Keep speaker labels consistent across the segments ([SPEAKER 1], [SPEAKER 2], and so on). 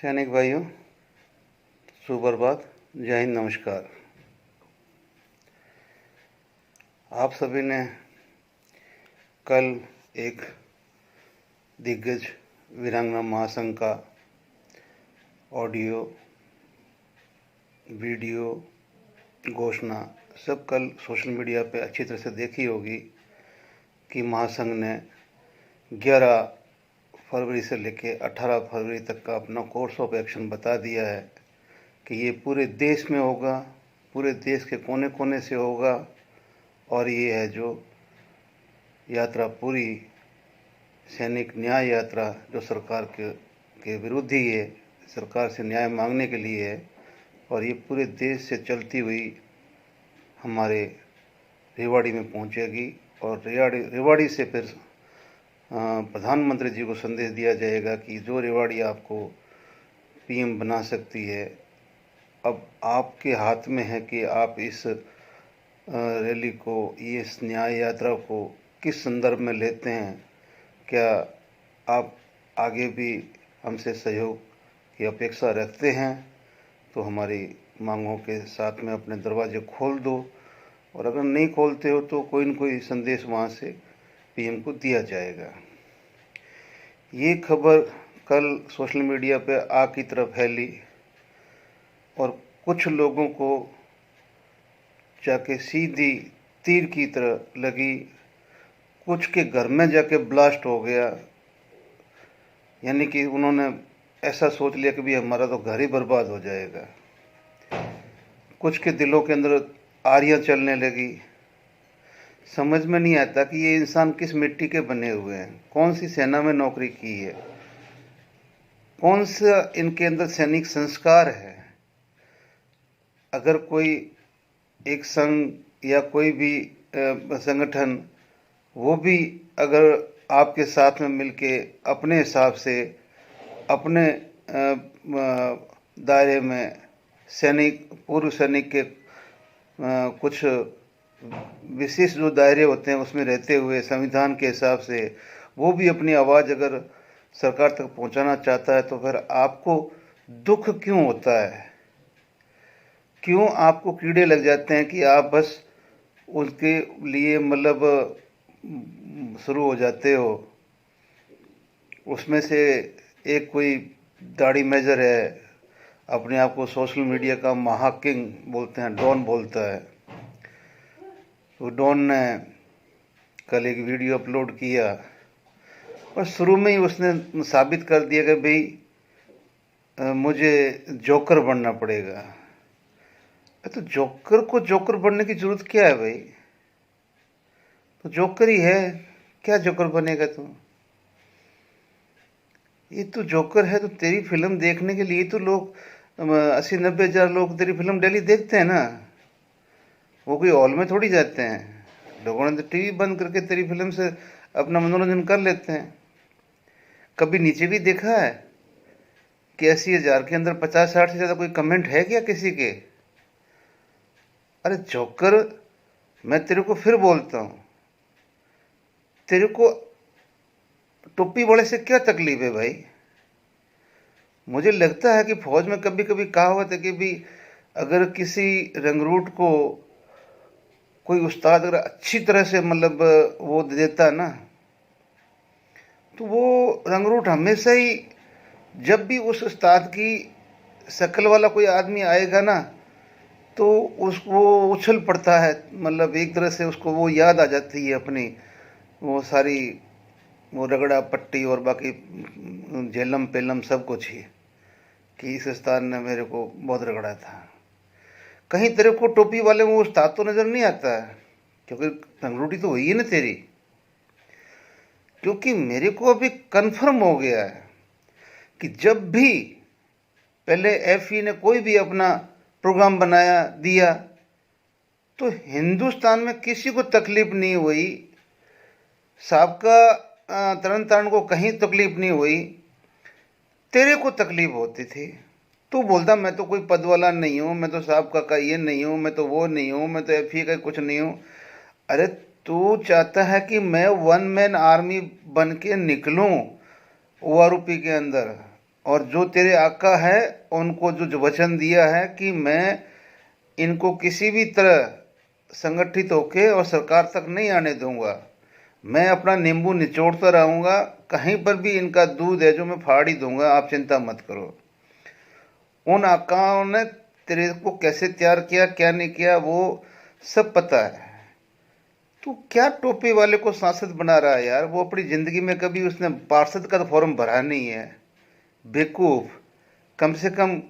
[SPEAKER 1] सैनिक भाइयों, सुप्रभात, जय हिंद, नमस्कार। आप सभी ने कल एक दिग्गज वीरांगना महासंघ का ऑडियो, वीडियो, घोषणा सब कल सोशल मीडिया पे अच्छी तरह से देखी होगी कि महासंघ ने 11 फरवरी से लेकर 18 फरवरी तक का अपना कोर्स ऑफ एक्शन बता दिया है कि ये पूरे देश में होगा, पूरे देश के कोने कोने से होगा। और ये है जो यात्रा पूरी सैनिक न्याय यात्रा जो सरकार के विरुद्ध ही है, सरकार से न्याय मांगने के लिए है। और ये पूरे देश से चलती हुई हमारे रेवाड़ी में पहुंचेगी और रेवाड़ी से फिर प्रधानमंत्री जी को संदेश दिया जाएगा कि जो रेवाड़ी आपको पीएम बना सकती है, अब आपके हाथ में है कि आप इस रैली को, इस न्याय यात्रा को किस संदर्भ में लेते हैं। क्या आप आगे भी हमसे सहयोग की अपेक्षा रखते हैं तो हमारी मांगों के साथ में अपने दरवाजे खोल दो, और अगर नहीं खोलते हो तो कोई न कोई संदेश वहाँ से पीएम को दिया जाएगा। ये खबर कल सोशल मीडिया पे आग की तरह फैली और कुछ लोगों को जाके सीधी तीर की तरह लगी, कुछ के घर में जाके ब्लास्ट हो गया। यानी कि उन्होंने ऐसा सोच लिया कि भाई हमारा तो घर ही बर्बाद हो जाएगा। कुछ के दिलों के अंदर आरियां चलने लगी। समझ में नहीं आता कि ये इंसान किस मिट्टी के बने हुए हैं, कौन सी सेना में नौकरी की है, कौन सा इनके अंदर सैनिक संस्कार है। अगर कोई एक संघ या कोई भी संगठन, वो भी अगर आपके साथ में मिलके अपने हिसाब से अपने दायरे में सैनिक, पूर्व सैनिक के कुछ विशेष जो दायरे होते हैं उसमें रहते हुए संविधान के हिसाब से वो भी अपनी आवाज़ अगर सरकार तक पहुंचाना चाहता है, तो फिर आपको दुख क्यों होता है? क्यों आपको कीड़े लग जाते हैं कि आप बस उसके लिए मतलब शुरू हो जाते हो? उसमें से एक कोई दाढ़ी मेजर है, अपने आप को सोशल मीडिया का महाकिंग बोलते हैं, डॉन बोलता है। तो डॉन ने कल एक वीडियो अपलोड किया और शुरू में ही उसने साबित कर दिया कि भाई मुझे जोकर बनना पड़ेगा। तो जोकर को जोकर बनने की जरूरत क्या है भाई? तो जोकर ही है, क्या जोकर बनेगा तू? ये तो जोकर है तो तेरी फिल्म देखने के लिए तो लोग 80-90 हज़ार लोग तेरी फिल्म डेली देखते हैं ना। वो कोई हॉल में थोड़ी जाते हैं। लोगों ने तो टीवी बंद करके तेरी फिल्म से अपना मनोरंजन कर लेते हैं। कभी नीचे भी देखा है कि 80,000 के अंदर 50-60 से ज़्यादा कोई कमेंट है क्या किसी के? अरे जोकर, मैं तेरे को फिर बोलता हूँ, तेरे को टोपी वाले से क्या तकलीफ है भाई? मुझे लगता है कि फौज में कभी कभी कहावत है कि भी अगर किसी रंगरूट को कोई उस्ताद अगर अच्छी तरह से मतलब वो देता है ना, तो वो रंगरूट हमेशा ही, जब भी उस उस्ताद की शक्ल वाला कोई आदमी आएगा ना, तो उसको उछल पड़ता है। मतलब एक तरह से उसको वो याद आ जाती है अपनी वो सारी वो रगड़ा पट्टी और बाकी झेलम पेलम सब कुछ ही, कि इस उस्ताद ने मेरे को बहुत रगड़ा था। कहीं तेरे को टोपी वाले में उस्ताद तो नजर नहीं आता है, क्योंकि रंगरूटी तो हुई है ना तेरी। क्योंकि मेरे को अभी कंफर्म हो गया है कि जब भी पहले एफई ने कोई भी अपना प्रोग्राम बनाया दिया तो हिंदुस्तान में किसी को तकलीफ नहीं हुई, सबका तरन तारण को कहीं तकलीफ नहीं हुई, तेरे को तकलीफ होती थी। तू बोलता मैं तो कोई पद वाला नहीं हूँ, मैं तो साहब का ये नहीं हूँ, मैं तो वो नहीं हूँ, मैं तो एफई का कुछ नहीं हूँ। अरे तू चाहता है कि मैं वन मैन आर्मी बन के निकलूँ ओआरओपी के अंदर, और जो तेरे आका है उनको जो वचन दिया है कि मैं इनको किसी भी तरह संगठित होके और सरकार तक नहीं आने दूंगा, मैं अपना नींबू निचोड़ता रहूंगा, कहीं पर भी इनका दूध है जो मैं फाड़ ही दूंगा, आप चिंता मत करो। उन आकाओं ने तेरे को कैसे तैयार किया, क्या नहीं किया, वो सब पता है। तू क्या टोपी वाले को सांसद बना रहा है यार? वो अपनी जिंदगी में कभी उसने पार्षद का तो फॉर्म भरा नहीं है, बेवकूफ। कम से कम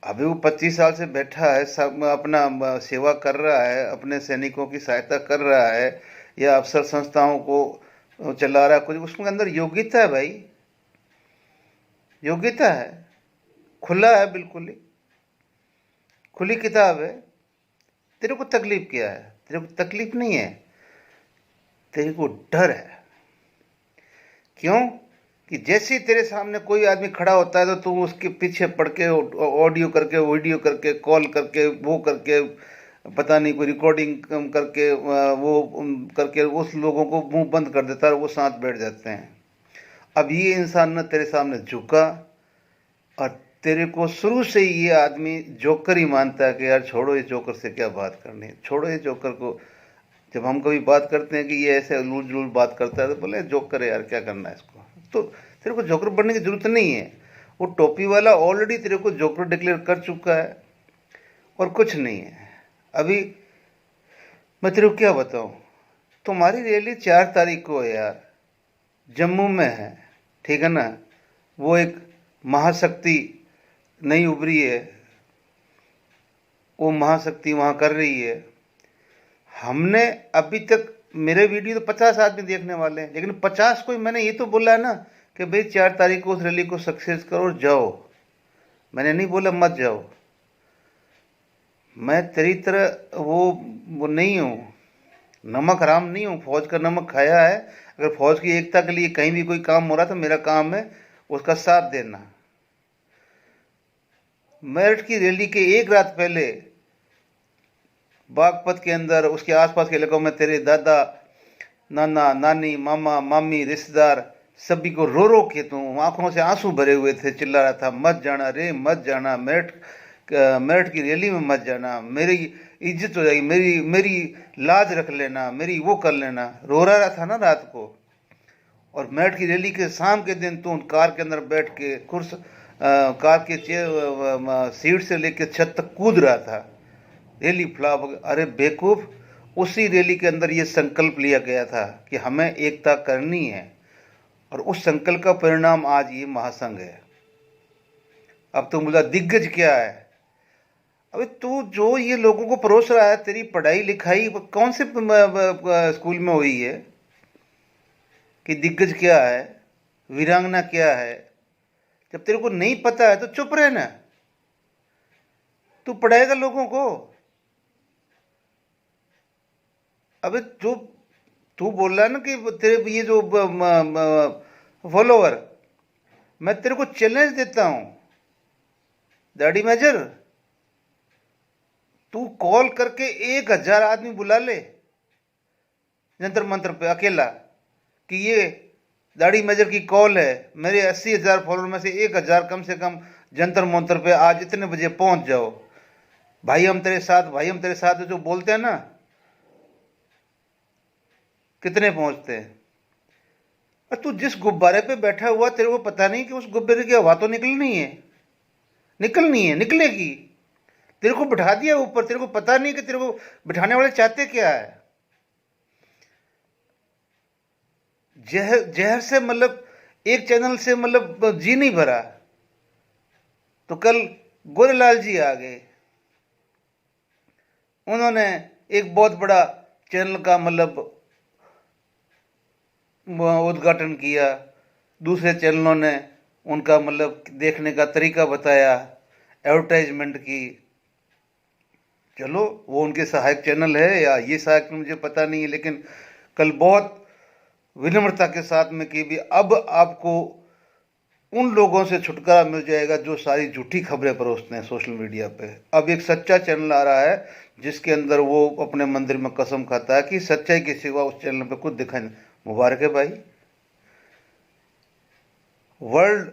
[SPEAKER 1] अभी वो 25 साल से बैठा है, सब अपना सेवा कर रहा है, अपने सैनिकों की सहायता कर रहा है, या अफसर संस्थाओं को चला रहा है, कुछ उसके अंदर योग्यता है भाई, योग्यता है, खुला है, बिल्कुल ही खुली किताब है। तेरे को तकलीफ क्या है? तेरे को तकलीफ नहीं है, तेरे को डर है। क्यों? कि जैसे ही तेरे सामने कोई आदमी खड़ा होता है तो तू उसके पीछे पड़ के ऑडियो करके, वीडियो करके, कॉल करके, वो करके, पता नहीं कोई रिकॉर्डिंग करके, वो करके उस लोगों को मुंह बंद कर देता है और वो साथ बैठ जाते हैं। अब ये इंसान न तेरे सामने झुका, और तेरे को शुरू से ही ये आदमी जोकर ही मानता है कि यार छोड़ो, ये जोकर से क्या बात करनी है, छोड़ो ये जोकर को। जब हम कभी बात करते हैं कि ये ऐसे उलूल जुलूल बात करता है तो बोले जोकर है यार, क्या करना है इसको। तो तेरे को जोकर बनने की जरूरत नहीं है, वो टोपी वाला ऑलरेडी तेरे को जोकर डिक्लेयर कर चुका है, और कुछ नहीं है। अभी मैं तेरे को क्या बताऊं, तुम्हारी रैली 4 तारीख को है यार, जम्मू में है, ठीक है ना? वो एक महाशक्ति नहीं उभरी है, वो महाशक्ति वहाँ कर रही है। हमने अभी तक, मेरे वीडियो तो 50 आदमी देखने वाले हैं, लेकिन 50 को मैंने ये तो बोला है ना कि भाई 4 तारीख को उस रैली को सक्सेस करो और जाओ। मैंने नहीं बोला मत जाओ। मैं तेरी तरह वो नहीं हूँ, नमक हराम नहीं हूँ, फौज का नमक खाया है। अगर फौज की एकता के लिए कहीं भी कोई काम हो रहा तो मेरा काम है उसका साथ देना। मेरठ की रैली के एक रात पहले बागपत के अंदर, उसके आसपास के इलाकों में तेरे दादा, नाना, नानी, मामा, मामी, रिश्तेदार सभी को रो रो के तू आंखों से आंसू भरे हुए थे, चिल्ला रहा था मत जाना रे, मत जाना, मेरठ की रैली में मत जाना, मेरी इज्जत हो जाएगी, मेरी मेरी लाज रख लेना, मेरी वो कर लेना। रो रहा था ना रात को। और मेरठ की रैली के शाम के दिन तू कार के अंदर बैठ के कार के सीट से लेकर छत तक कूद रहा था, रैली फ्लॉप। अरे बेवकूफ, उसी रैली के अंदर ये संकल्प लिया गया था कि हमें एकता करनी है, और उस संकल्प का परिणाम आज ये महासंघ है। अब तुम बोला दिग्गज क्या है? अबे तू जो ये लोगों को परोस रहा है, तेरी पढ़ाई लिखाई कौन से स्कूल में हुई है कि दिग्गज क्या है, वीरांगना क्या है? जब तेरे को नहीं पता है तो चुप रहना, तू पढ़ाएगा लोगों को। अबे जो तू बोल रहा है ना कि तेरे ये जो फॉलोवर, मैं तेरे को चैलेंज देता हूं, दाढ़ी मेजर, तू कॉल करके 1000 आदमी बुला ले जंतर मंत्र पे अकेला, कि ये दाढ़ी मेजर की कॉल है, मेरे 80,000 फॉलोअर में से 1000 कम से कम जंतर मंत्र पे आज इतने बजे पहुंच जाओ, भाई हम तेरे साथ, भाई हम तेरे साथ, जो बोलते हैं ना, कितने पहुंचते हैं? और तू जिस गुब्बारे पे बैठा हुआ, तेरे को पता नहीं कि उस गुब्बारे की हवा तो निकलनी है, निकलेगी। तेरे को बिठा दिया ऊपर, तेरे को पता नहीं कि तेरे को बिठाने वाले चाहते क्या है। जहर से मतलब एक चैनल से मतलब जी नहीं भरा। तो कल गोरेलाल जी आ गए, उन्होंने एक बहुत बड़ा चैनल का मतलब उद्घाटन किया, दूसरे चैनलों ने उनका मतलब देखने का तरीका बताया, एडवर्टाइजमेंट की। चलो वो उनके सहायक चैनल है या ये सहायक, मुझे पता नहीं है, लेकिन कल बहुत विनम्रता के साथ में कि भी अब आपको उन लोगों से छुटकारा मिल जाएगा जो सारी झूठी खबरें परोसते हैं सोशल मीडिया पे। अब एक सच्चा चैनल आ रहा है जिसके अंदर वो अपने मंदिर में कसम खाता है कि सच्चाई के सिवा उस चैनल पे कुछ दिखाई नहीं। मुबारक है भाई। वर्ल्ड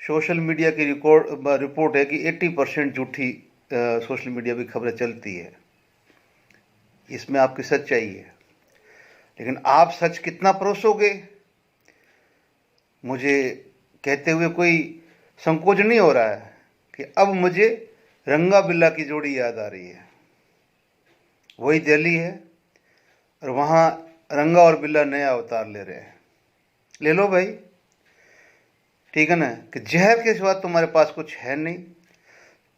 [SPEAKER 1] सोशल मीडिया की रिपोर्ट है कि 80% झूठी सोशल मीडिया पे खबरें चलती है। इसमें आपकी सच्चाई है, लेकिन आप सच कितना परोसोगे? मुझे कहते हुए कोई संकोच नहीं हो रहा है कि अब मुझे रंगा बिल्ला की जोड़ी याद आ रही है। वही दिल्ली है और वहाँ रंगा और बिल्ला नया अवतार ले रहे हैं। ले लो भाई, ठीक है ना, कि जहर के सिवा तुम्हारे पास कुछ है नहीं,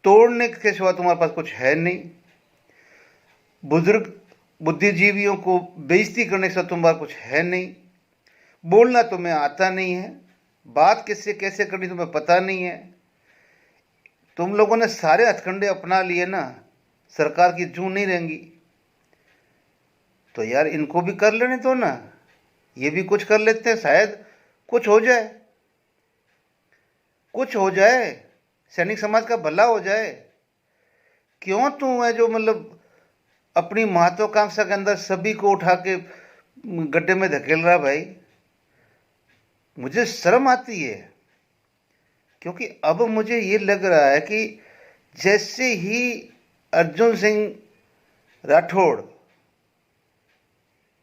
[SPEAKER 1] तोड़ने के सिवा तुम्हारे पास कुछ है नहीं, बुजुर्ग बुद्धिजीवियों को बेइज्जती करने से तुम्हारा कुछ है नहीं, बोलना तुम्हें आता नहीं है, बात किससे कैसे करनी तुम्हें पता नहीं है। तुम लोगों ने सारे हथकंडे अपना लिए ना, सरकार की जूं नहीं रहेंगी। तो यार इनको भी कर लेने दो ना, ये भी कुछ कर लेते हैं, शायद कुछ हो जाए, कुछ हो जाए, सैनिक समाज का भला हो जाए। क्यों तू है जो मतलब अपनी महत्वाकांक्षा के अंदर सभी को उठा के गड्ढे में धकेल रहा? भाई मुझे शर्म आती है, क्योंकि अब मुझे ये लग रहा है कि जैसे ही अर्जुन सिंह राठौड़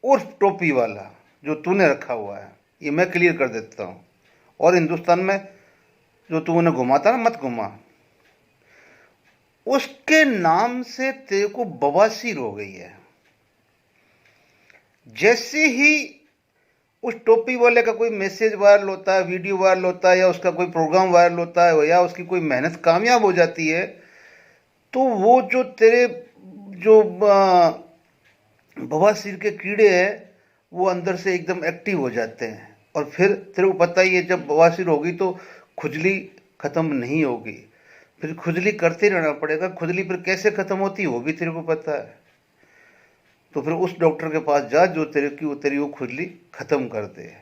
[SPEAKER 1] उर्फ टोपी वाला जो तूने रखा हुआ है, ये मैं क्लियर कर देता हूँ, और हिंदुस्तान में जो तू उन्हें घुमाता ना, मत घुमा, उसके नाम से तेरे को बवासीर हो गई है। जैसे ही उस टोपी वाले का कोई मैसेज वायरल होता है, वीडियो वायरल होता है, या उसका कोई प्रोग्राम वायरल होता है, या उसकी कोई मेहनत कामयाब हो जाती है, तो वो जो तेरे जो बवासीर के कीड़े हैं वो अंदर से एकदम एक्टिव हो जाते हैं। और फिर तेरे को पता ही है, जब बवासीर होगी तो खुजली ख़त्म नहीं होगी, फिर खुजली करते रहना पड़ेगा। खुजली फिर कैसे ख़त्म होती है वो भी तेरे को पता है। तो फिर उस डॉक्टर के पास जा जो तेरी वो खुजली ख़त्म कर दे।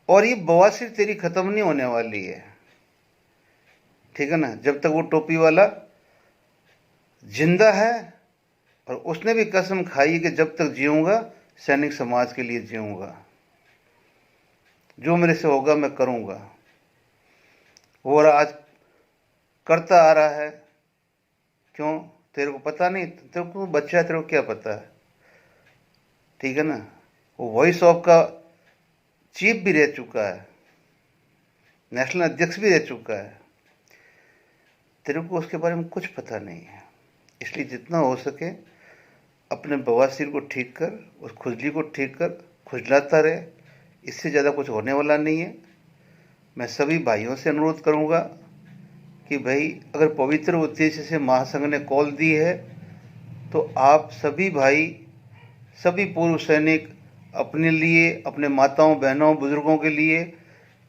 [SPEAKER 1] और ये बवासीर तेरी ख़त्म नहीं होने वाली है, ठीक है ना, जब तक वो टोपी वाला जिंदा है। और उसने भी कसम खाई है कि जब तक जीऊँगा सैनिक समाज के लिए जीऊँगा, जो मेरे से होगा मैं करूँगा। वो आज करता आ रहा है। क्यों? तेरे को पता नहीं? तेरे को बच्चा है, तेरे को क्या पता है, ठीक है ना। वो वॉइस ऑफ का चीफ भी रह चुका है, नेशनल अध्यक्ष भी रह चुका है, तेरे को उसके बारे में कुछ पता नहीं है। इसलिए जितना हो सके अपने बवासीर को ठीक कर, उस खुजली को ठीक कर, खुजलाता रहे, इससे ज़्यादा कुछ होने वाला नहीं है। मैं सभी भाइयों से अनुरोध करूँगा कि भाई अगर पवित्र उद्देश्य से महासंघ ने कॉल दी है तो आप सभी भाई, सभी पूर्व सैनिक अपने लिए, अपने माताओं बहनों बुजुर्गों के लिए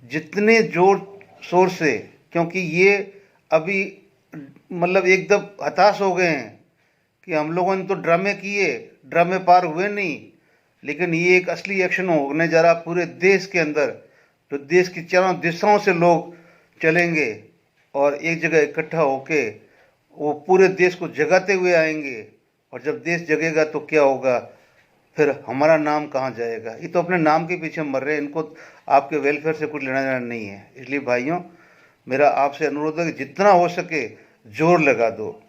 [SPEAKER 1] जितने जोर शोर से, क्योंकि ये अभी मतलब एकदम हताश हो गए हैं कि हम लोगों ने तो ड्रामे किए, ड्रामे पार हुए नहीं, लेकिन ये एक असली एक्शन होने जा रहा पूरे देश के अंदर। तो देश की चारों दिशाओं से लोग चलेंगे और एक जगह इकट्ठा होके वो पूरे देश को जगाते हुए आएंगे। और जब देश जगेगा तो क्या होगा, फिर हमारा नाम कहाँ जाएगा। ये तो अपने नाम के पीछे मर रहे हैं, इनको आपके वेलफेयर से कुछ लेना देना नहीं है। इसलिए भाइयों मेरा आपसे अनुरोध है कि जितना हो सके जोर लगा दो,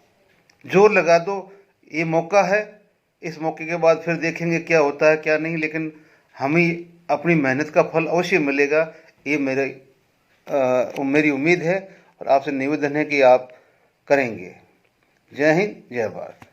[SPEAKER 1] जोर लगा दो। ये मौका है, इस मौके के बाद फिर देखेंगे क्या होता है क्या नहीं, लेकिन हमें अपनी मेहनत का फल अवश्य मिलेगा, ये मेरी उम्मीद है और आपसे निवेदन है कि आप करेंगे। जय हिंद, जय भारत।